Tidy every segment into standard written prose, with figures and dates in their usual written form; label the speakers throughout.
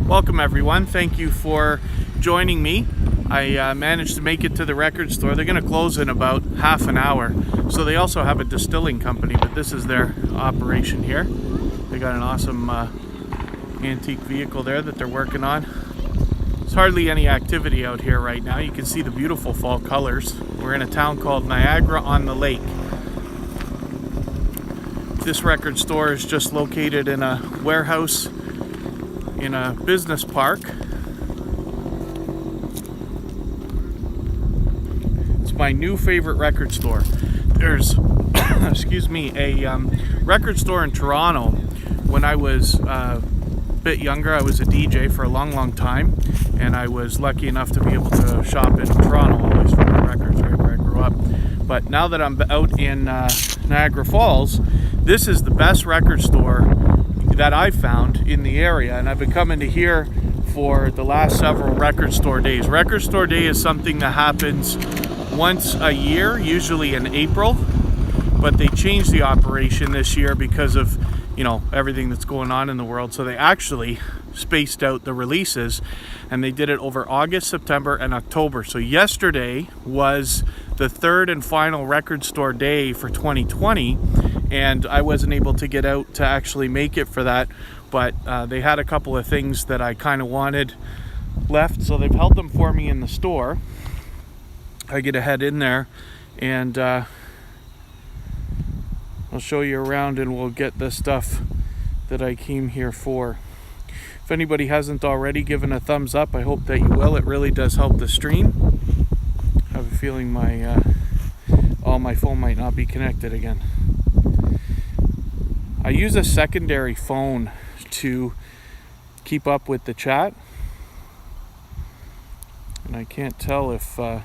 Speaker 1: Welcome everyone, thank you for joining me. I managed to make it to the record store. They're going to close in about half an hour. So they also have a distilling company, but this is their operation here. They got an awesome antique vehicle there that they're working on. There's hardly any activity out here right now. You can see the beautiful fall colors. We're in a town called Niagara-on-the-Lake. This record store is just located in a warehouse in a business park. It's my new favorite record store. There's excuse me, a record store in Toronto. When I was a bit younger, I was a DJ for a long time, and I was lucky enough to be able to shop in Toronto always for my records, right where I grew up. But now that I'm out in Niagara Falls, this is the best record store that I've found in the area, and I've been coming to here for the last several record store days. Record store day is something that happens once a year, usually in April, but they changed the operation this year because of, you know, everything that's going on in the world. So they actually spaced out the releases, and they did it over August, September, and October. So yesterday was the third and final record store day for 2020, and I wasn't able to get out to actually make it for that, but they had a couple of things that I kind of wanted left, so they've held them for me in the store. I get to head in there, and I'll show you around, and we'll get the stuff that I came here for. If anybody hasn't already given a thumbs up, I hope that you will. It really does help the stream. I have a feeling my phone might not be connected again. I use a secondary phone to keep up with the chat, and I can't tell if it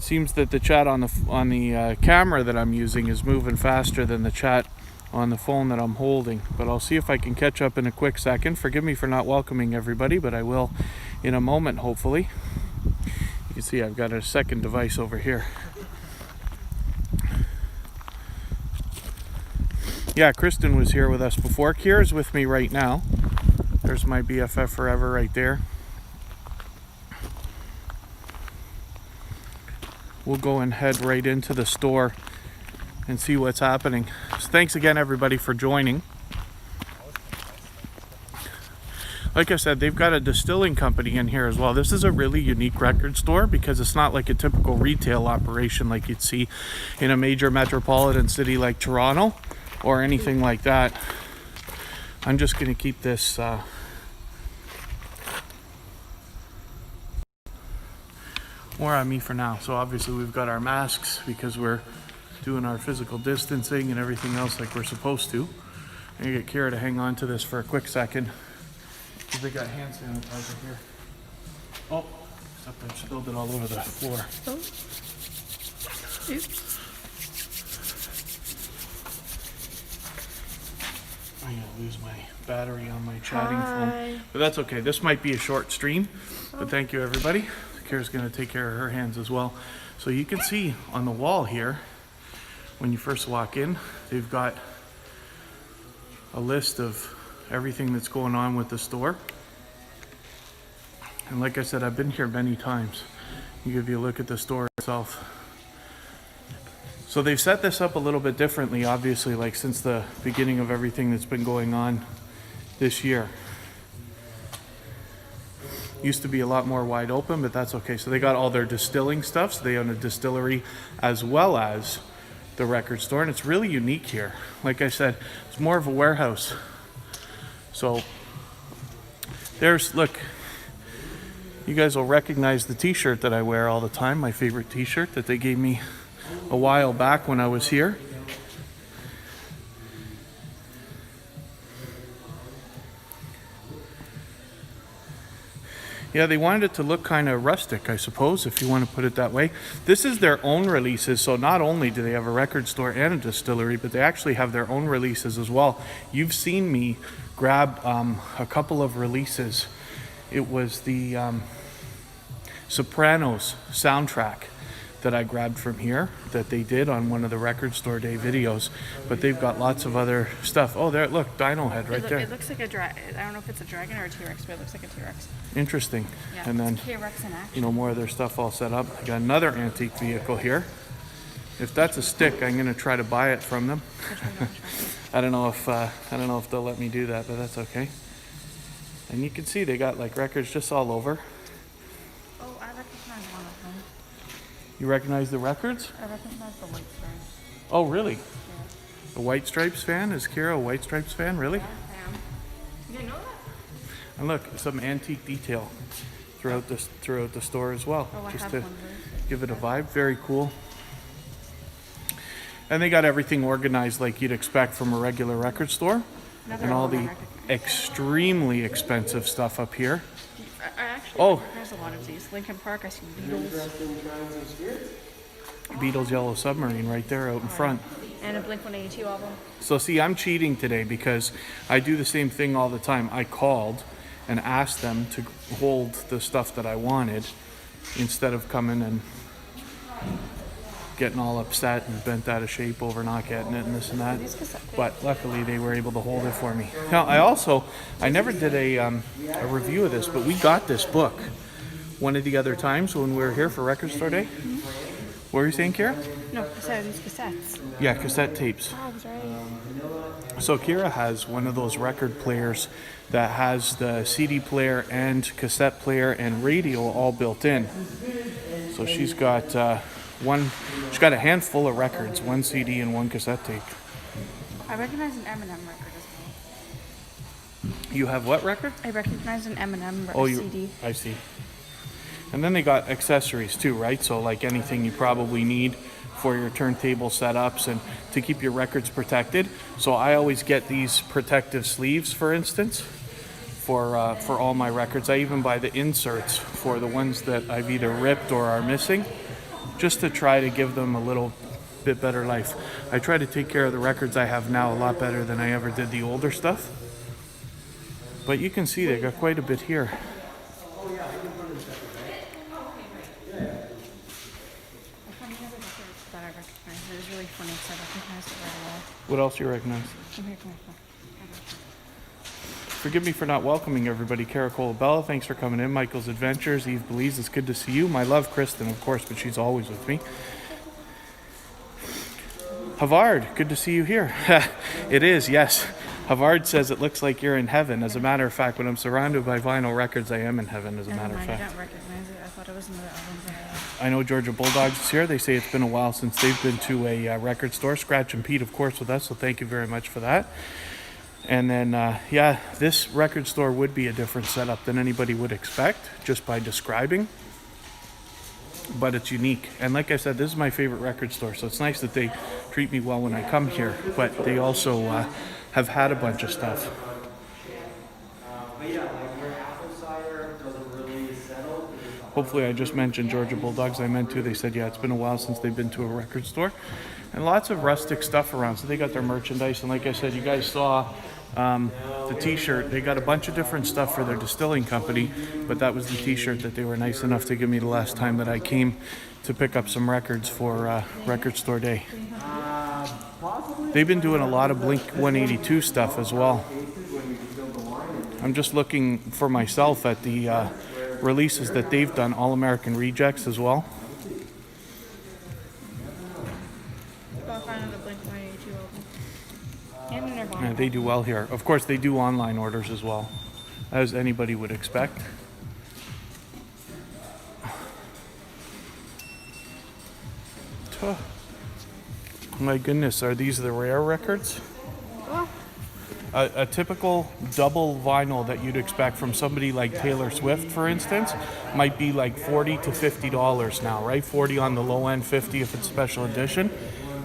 Speaker 1: seems that the chat on the camera that I'm using is moving faster than the chat on the phone that I'm holding. But I'll see if I can catch up in a quick second. Forgive me for not welcoming everybody, but I will in a moment, hopefully. You can see I've got a second device over here. Yeah, Kristen was here with us before. Kiera's with me right now. There's my BFF forever right there. We'll go and head right into the store and see what's happening. So thanks again everybody for joining. Like I said, they've got a distilling company in here as well. This is a really unique record store because it's not like a typical retail operation like you'd see in a major metropolitan city like Toronto or anything like that. I'm just going to keep this more on me for now. So obviously we've got our masks because we're doing our physical distancing and everything else like we're supposed to. I'm going to get Kiera to hang on to this for a quick second because they got hand sanitizer here. Oh, except I spilled it all over the floor.
Speaker 2: Oh. Oops.
Speaker 1: I'm going to lose my battery on my chatting phone. But that's okay. This might be a short stream, but thank you everybody. Kiera's going to take care of her hands as well. So you can see on the wall here, when you first walk in, they've got a list of everything that's going on with the store. And like I said, I've been here many times. I'll give you a look at the store itself. So they've set this up a little bit differently, obviously, like since the beginning of everything that's been going on this year. Used to be a lot more wide open, but that's okay. So they got all their distilling stuff. So they own a distillery as well as the record store, and it's really unique here. Like I said, it's more of a warehouse. So there's, look, you guys will recognize the t-shirt that I wear all the time, my favorite t-shirt that they gave me a while back when I was here. Yeah, they wanted it to look kind of rustic, I suppose, if you want to put it that way. This is their own releases, so not only do they have a record store and a distillery, but they actually have their own releases as well. You've seen me grab a couple of releases. It was the Sopranos soundtrack that I grabbed from here that they did on one of the Record Store Day videos, but they've got lots of other stuff. Oh, there, look, Dino Head right there.
Speaker 2: It looks like a I don't know if it's a dragon or a T-Rex, but it looks like a T-Rex.
Speaker 1: Interesting.
Speaker 2: Yeah,
Speaker 1: and then,
Speaker 2: K-Rex in action.
Speaker 1: you know, more of their stuff all set up. I got another antique vehicle here. If that's a stick, I'm gonna try to buy it from them. I don't know if they'll let me do that, but that's okay. And you can see they got like records just all over.
Speaker 2: Oh, I recognize one of them.
Speaker 1: You recognize the records?
Speaker 2: I recognize the White Stripes.
Speaker 1: Oh, really?
Speaker 2: Yeah.
Speaker 1: A White Stripes fan? Is Kiera a White Stripes fan? Really?
Speaker 2: Yeah, I am. You didn't know that?
Speaker 1: And look, some antique detail throughout the store as well.
Speaker 2: Oh,
Speaker 1: just
Speaker 2: I have
Speaker 1: to
Speaker 2: one of those.
Speaker 1: give it a vibe. Very cool. And they got everything organized like you'd expect from a regular record store. And all the extremely expensive stuff up here.
Speaker 2: I actually there's a lot of these. Lincoln Park, I see Beatles.
Speaker 1: Beatles Yellow Submarine right there out in front.
Speaker 2: And a Blink-182 album.
Speaker 1: So see, I'm cheating today because I do the same thing all the time. I called and asked them to hold the stuff that I wanted instead of coming and getting all upset and bent out of shape over not getting it and this and that. But luckily they were able to hold it for me. Now I never did a review of this, but we got this book one of the other times when we were here for Record Store Day. Mm-hmm. What were you saying, Kiera?
Speaker 2: No, I said these cassettes.
Speaker 1: Yeah, cassette tapes.
Speaker 2: Oh, I was right.
Speaker 1: So Kiera has one of those record players that has the CD player and cassette player and radio all built in. So she's got she's got a handful of records, one CD and one cassette tape.
Speaker 2: I recognize an Eminem record as well.
Speaker 1: You have what record?
Speaker 2: I recognize an Eminem CD.
Speaker 1: I see. And then they got accessories too, right? So like anything you probably need for your turntable setups and to keep your records protected. So I always get these protective sleeves, for instance, for all my records. I even buy the inserts for the ones that I've either ripped or are missing, just to try to give them a little bit better life. I try to take care of the records I have now a lot better than I ever did the older stuff. But you can see they got quite a bit here.
Speaker 2: That I recognize. It was really funny because I recognized it right away.
Speaker 1: What else do you recognize?
Speaker 2: Come here.
Speaker 1: Forgive me for not welcoming everybody. Cara Colabella, thanks for coming in. Michael's Adventures, Eve Belize, it's good to see you. My love, Kristen, of course, but she's always with me. Havard, good to see you here. It is, yes. Havard says it looks like you're in heaven. As a matter of fact, when I'm surrounded by vinyl records, I am in heaven, as a matter of fact.
Speaker 2: I don't recognize it. I thought it was another album.
Speaker 1: I know Georgia Bulldogs is here. They say it's been a while since they've been to a record store. Scratch and Pete, of course, with us, so thank you very much for that. And then, this record store would be a different setup than anybody would expect, just by describing. But it's unique. And like I said, this is my favorite record store, so it's nice that they treat me well when I come here. But they also have had a bunch of stuff. Hopefully I just mentioned Georgia Bulldogs. I meant to. They said, yeah, it's been a while since they've been to a record store. And lots of rustic stuff around. So they got their merchandise. And like I said, you guys saw the t-shirt. They got a bunch of different stuff for their distilling company. But that was the t-shirt that they were nice enough to give me the last time that I came to pick up some records for Record Store Day. They've been doing a lot of Blink-182 stuff as well. I'm just looking for myself at the releases that they've done, All American Rejects as well. Yeah, they do well here. Of course, they do online orders as well, as anybody would expect. Oh, my goodness, are these the rare records? A typical double vinyl that you'd expect from somebody like Taylor Swift, for instance, might be like $40 to $50 now, right? 40 on the low end, 50 if it's special edition,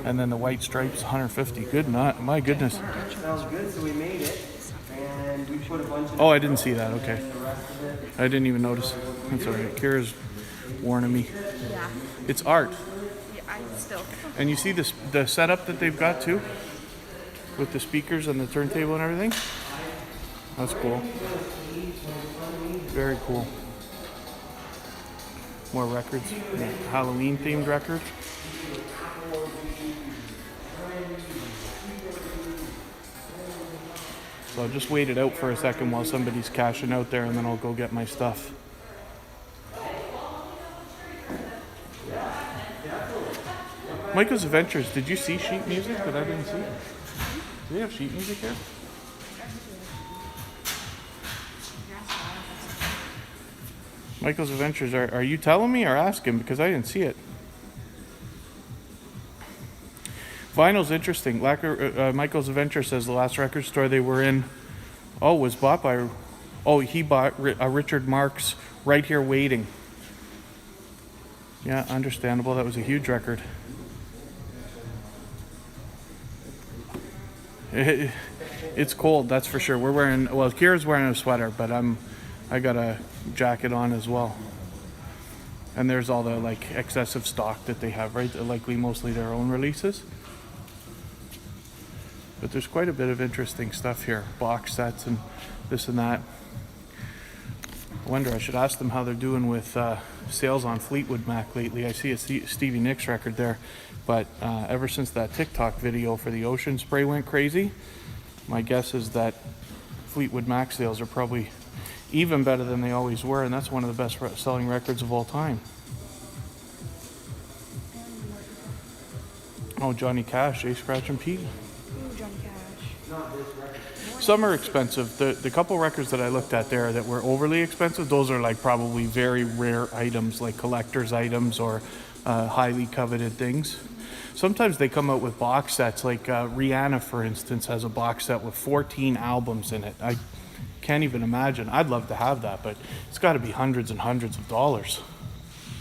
Speaker 1: and then the White Stripes, 150. Good nut, my goodness.
Speaker 3: Sounds good. So we made it, and we put a bunch of.
Speaker 1: Oh, I didn't see that. Okay, I didn't even notice. That's alright. Kira's warning me.
Speaker 2: Yeah.
Speaker 1: It's art.
Speaker 2: Yeah, I still.
Speaker 1: And you see this, the setup that they've got too, with the speakers and the turntable and everything. That's cool. Very cool. More records. Yeah, Halloween themed record. So I'll just wait it out for a second while somebody's cashing out there, and then I'll go get my stuff. Michael's Adventures, did you see sheet music that I didn't see? Do they have sheet music here? Michael's Adventures, are you telling me or asking? Because I didn't see it. Vinyl's interesting. Michael's Adventure says the last record store they were in, was bought by, he bought a Richard Marx Right Here Waiting. Yeah, understandable. That was a huge record. It's cold, that's for sure. We're wearing, Kiera's wearing a sweater, but I got a jacket on as well. And there's all the like excessive stock that they have, right? They're likely mostly their own releases. But there's quite a bit of interesting stuff here. Box sets and this and that. I wonder, I should ask them how they're doing with sales on Fleetwood Mac lately. I see a Stevie Nicks record there. But ever since that TikTok video for the Ocean Spray went crazy, my guess is that Fleetwood Mac sales are probably even better than they always were. And that's one of the best selling records of all time. Oh, Johnny Cash, A Scratch and Pete.
Speaker 2: Johnny Cash.
Speaker 1: Some are expensive. The couple records that I looked at there that were overly expensive, those are like probably very rare items, like collector's items or highly coveted things. Sometimes they come out with box sets, like Rihanna, for instance, has a box set with 14 albums in it. I can't even imagine. I'd love to have that, but it's got to be hundreds and hundreds of dollars.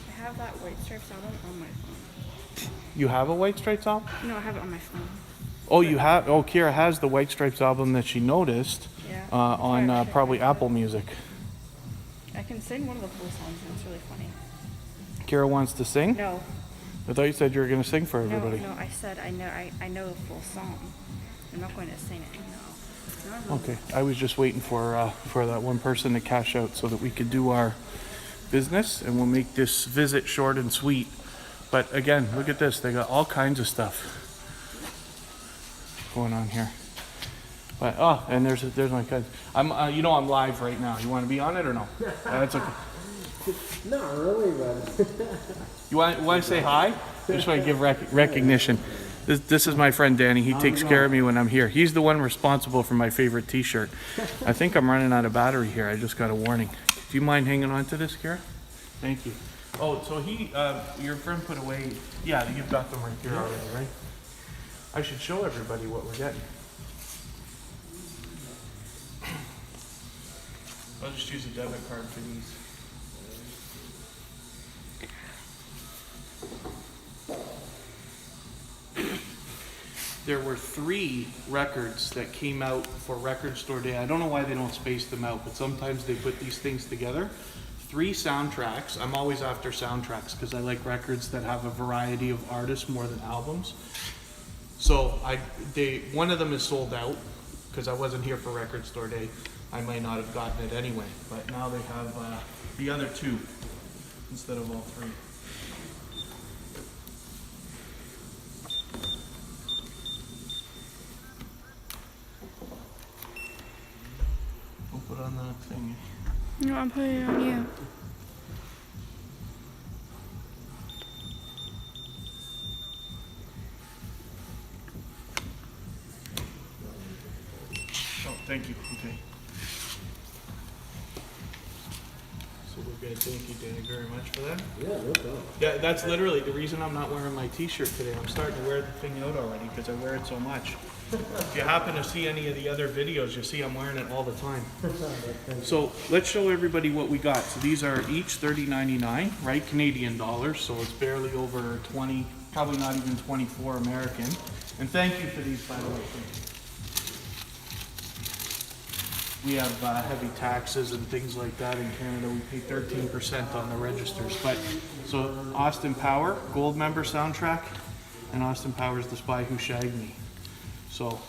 Speaker 2: I have that White Stripes album on my phone.
Speaker 1: You have a White Stripes album?
Speaker 2: No, I have it on my phone.
Speaker 1: Oh, you have? Oh, Kiera has the White Stripes album that she noticed on probably Apple Music.
Speaker 2: I can sing one of the full songs, and it's really funny.
Speaker 1: Kiera wants to sing?
Speaker 2: No.
Speaker 1: I thought you said you were going to sing for everybody.
Speaker 2: No, I said I know the full song. I'm not going to sing it, no.
Speaker 1: Okay, I was just waiting for that one person to cash out so that we could do our business, and we'll make this visit short and sweet. But again, look at this. They got all kinds of stuff going on here. But and there's my cousin. I'm I'm live right now. You want to be on it or no? That's okay.
Speaker 3: Not really, but
Speaker 1: You want to say hi? I just want to give recognition. This is my friend Danny. He takes care of me when I'm here. He's the one responsible for my favorite T-shirt. I think I'm running out of battery here. I just got a warning. Do you mind hanging on to this, Kiera? Thank you. Oh, so your friend put away. Yeah, you've got them right here already, right? I should show everybody what we're getting. I'll just use a debit card for these. There were 3 records that came out for Record Store Day. I don't know why they don't space them out, but sometimes they put these things together. 3 soundtracks. I'm always after soundtracks because I like records that have a variety of artists more than albums. So one of them is sold out because I wasn't here for Record Store Day. I might not have gotten it anyway, but now they have the other 2 instead of all 3. Put on that thing.
Speaker 2: No, I'm putting it on you.
Speaker 1: Oh, thank you. Okay. So we're good. Thank you, Danny, very much for that.
Speaker 3: yeah, no problem.
Speaker 1: Yeah, that's literally the reason I'm not wearing my T-shirt today. I'm starting to wear the thing out already because I wear it so much. If you happen to see any of the other videos, you'll see I'm wearing it all the time. So let's show everybody what we got. So these are each $30.99, right? Canadian dollars. So it's barely over 20, probably not even 24 American. And thank you for these, by the way. We have heavy taxes and things like that in Canada. We pay 13% on the registers. But so Austin Power, Gold member soundtrack, and Austin Power's The Spy Who Shagged Me. So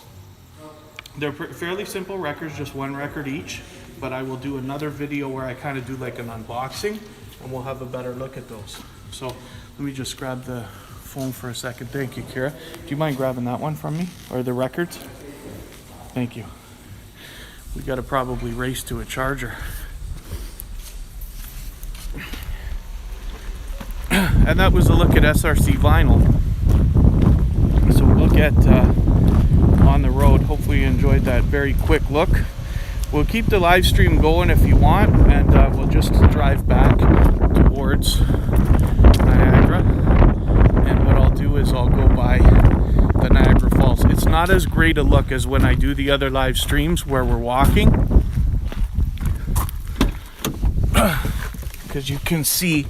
Speaker 1: they're fairly simple records, just 1 record each, but I will do another video where I kind of do like an unboxing and we'll have a better look at those. So let me just grab the phone for a second. Thank you, Kiera. Do you mind grabbing that one from me, or the records? Thank you. We got to probably race to a charger. And that was a look at SRC Vinyl. So we'll get on the road. Hopefully you enjoyed that very quick look. We'll keep the live stream going if you want, and we'll just drive back towards Niagara. And what I'll do is I'll go by the Niagara Falls. It's not as great a look as when I do the other live streams where we're walking, because you can see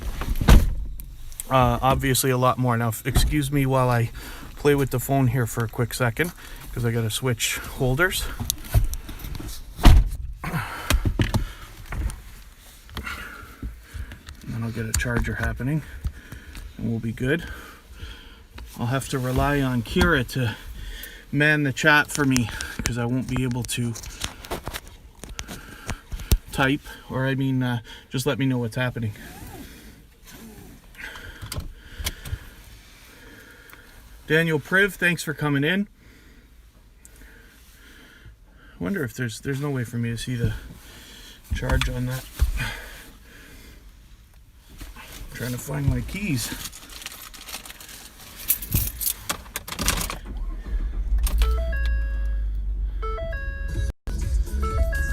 Speaker 1: obviously a lot more. Now, excuse me while I play with the phone here for a quick second, because I got to switch holders. And then I'll get a charger happening, and we'll be good. I'll have to rely on Kiera to man the chat for me, because I won't be able to type, or I mean, just let me know what's happening. Daniel Priv, thanks for coming in. I wonder if there's no way for me to see the charge on that. I'm trying to find my keys.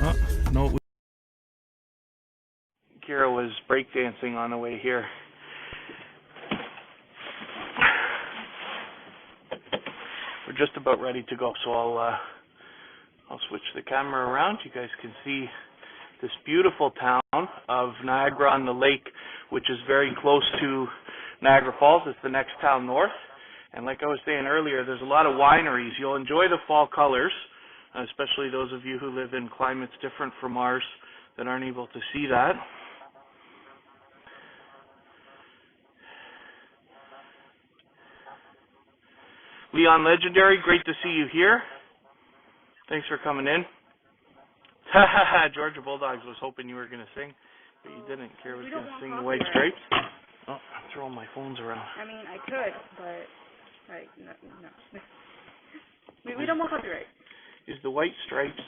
Speaker 1: Oh, no. Kiera was breakdancing on the way here. We're just about ready to go, so I'll switch the camera around. You guys can see this beautiful town of Niagara-on-the-Lake, which is very close to Niagara Falls. It's the next town north. And like I was saying earlier, there's a lot of wineries. You'll enjoy the fall colors, especially those of you who live in climates different from ours that aren't able to see that. Leon Legendary, great to see you here. Thanks for coming in. Georgia Bulldogs was hoping you were going to sing, but you didn't. Kiera was going to sing the White Stripes. Oh, I'm throwing my phones around.
Speaker 2: I mean, I could, but no. We don't want copyright.
Speaker 1: Is the White Stripes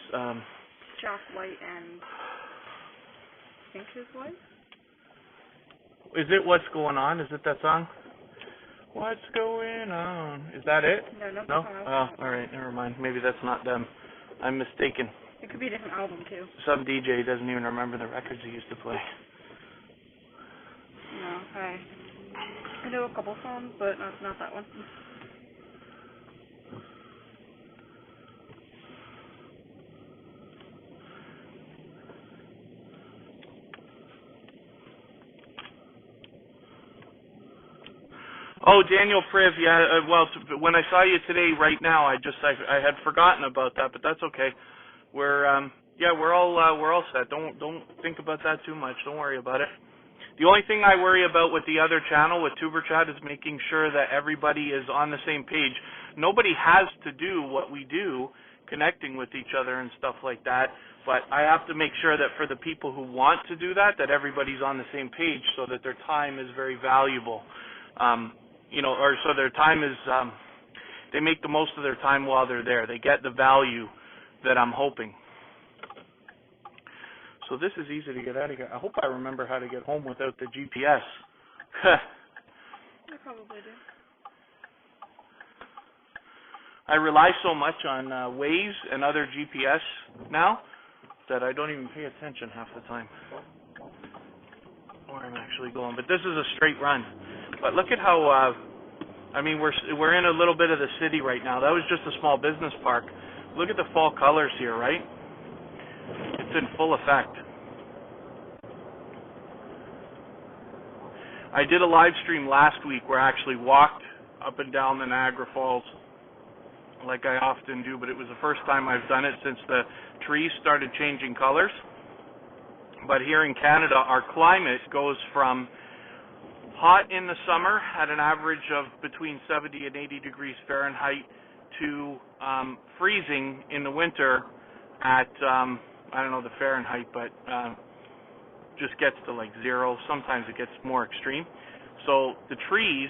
Speaker 2: Jack White and I think his wife?
Speaker 1: Is it What's Going On? Is it that song? What's going on? Is that it?
Speaker 2: No?
Speaker 1: Oh, alright, never mind. Maybe that's not them. I'm mistaken.
Speaker 2: It could be a different album, too.
Speaker 1: Some DJ doesn't even remember the records he used to play.
Speaker 2: No, I know a couple songs, but not that one.
Speaker 1: Oh, Daniel Priv, yeah, well, when I saw you today, right now, I had forgotten about that, but that's okay. We're all set. Don't think about that too much. Don't worry about it. The only thing I worry about with the other channel, with Tuber Chat, is making sure that everybody is on the same page. Nobody has to do what we do, connecting with each other and stuff like that, but I have to make sure that for the people who want to do that everybody's on the same page so that their time is very valuable. Or so their time is, they make the most of their time while they're there. They get the value that I'm hoping. So this is easy to get out of here. I hope I remember how to get home without the GPS.
Speaker 2: I probably do.
Speaker 1: I rely so much on Waze and other GPS now that I don't even pay attention half the time where I'm actually going. But this is a straight run. But look at how, we're in a little bit of the city right now. That was just a small business park. Look at the fall colors here, right? It's in full effect. I did a live stream last week where I actually walked up and down the Niagara Falls like I often do, but it was the first time I've done it since the trees started changing colors. But here in Canada, our climate goes from hot in the summer at an average of between 70 and 80 degrees Fahrenheit to freezing in the winter at, I don't know the Fahrenheit, but just gets to like 0. Sometimes it gets more extreme. So the trees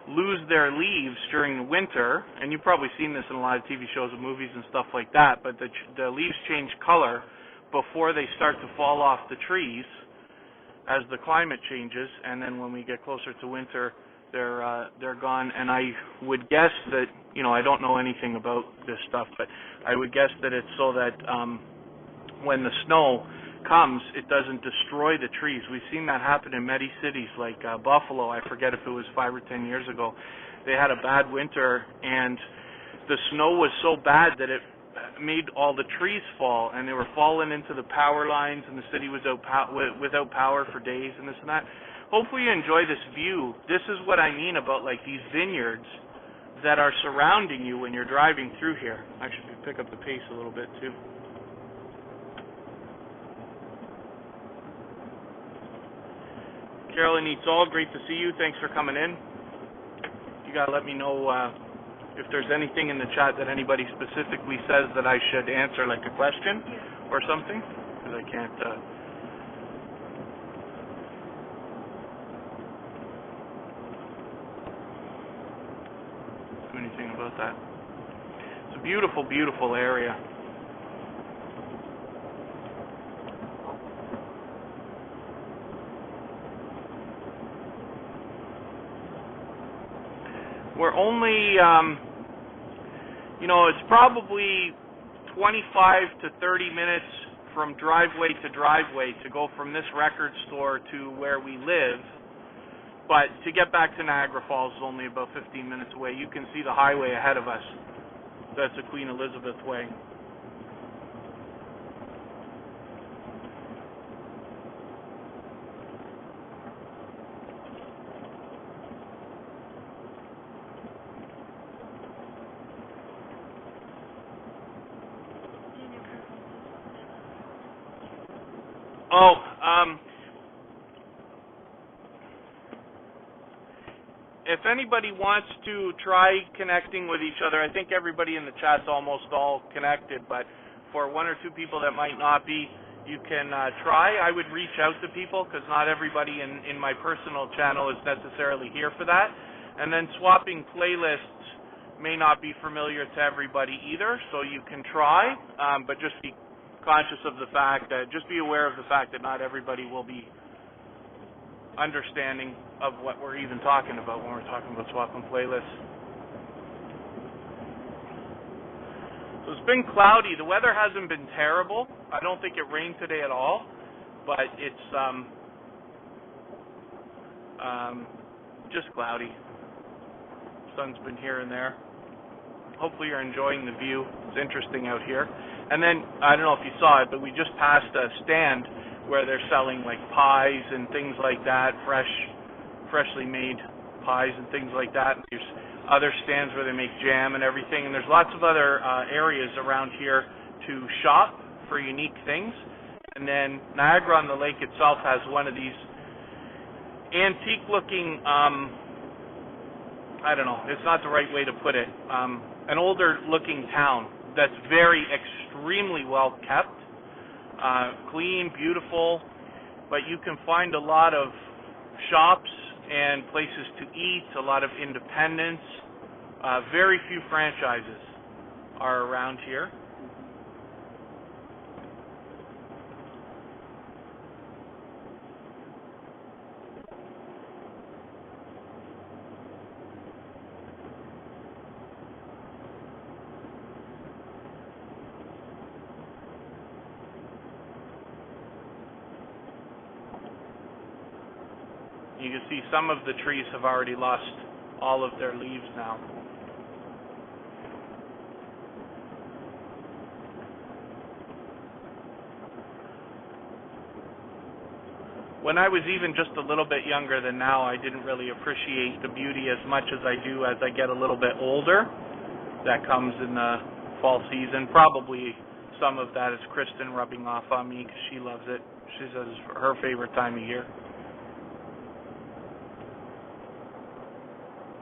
Speaker 1: lose their leaves during the winter, and you've probably seen this in a lot of TV shows and movies and stuff like that, but the leaves change color before they start to fall off the trees as the climate changes, and then when we get closer to winter, they're gone. And I would guess that, you know, I don't know anything about this stuff, but I would guess that it's so that when the snow comes, it doesn't destroy the trees. We've seen that happen in many cities, like Buffalo. I forget if it was 5 or 10 years ago. They had a bad winter, and the snow was so bad that it made all the trees fall, and they were falling into the power lines, and the city was without power for days and this and that. Hopefully you enjoy this view. This is what I mean about like these vineyards that are surrounding you when you're driving through here. Actually, pick up the pace a little bit too. Carolyn Eats All, great to see you. Thanks for coming in. You gotta let me know if there's anything in the chat that anybody specifically says that I should answer, like a question or something, because I can't. Do anything about that. It's a beautiful, beautiful area. We're only, you know, it's probably 25 to 30 minutes from driveway to driveway to go from this record store to where we live. But to get back to Niagara Falls is only about 15 minutes away. You can see the highway ahead of us. That's the Queen Elizabeth Way. Oh, if anybody wants to try connecting with each other, I think everybody in the chat's almost all connected, but for 1 or 2 people that might not be, you can try. I would reach out to people because not everybody in my personal channel is necessarily here for that. And then swapping playlists may not be familiar to everybody either, so you can try, but just be conscious of the fact that, just be aware of the fact that not everybody will be understanding of what we're even talking about when we're talking about swapping playlists. So it's been cloudy. The weather hasn't been terrible. I don't think it rained today at all, but it's just cloudy. Sun's been here and there. Hopefully you're enjoying the view. It's interesting out here. And then, I don't know if you saw it, but we just passed a stand where they're selling like pies and things like that, freshly made pies and things like that. And there's other stands where they make jam and everything. And there's lots of other areas around here to shop for unique things. And then Niagara on the Lake itself has one of these antique-looking, I don't know, it's not the right way to put it, an older-looking town that's very extremely well kept, clean, beautiful, but you can find a lot of shops and places to eat, a lot of independence. Very few franchises are around here. You can see some of the trees have already lost all of their leaves now. When I was even just a little bit younger than now, I didn't really appreciate the beauty as much as I do as I get a little bit older. That comes in the fall season. Probably some of that is Kristen rubbing off on me because she loves it. She says it's her favorite time of year.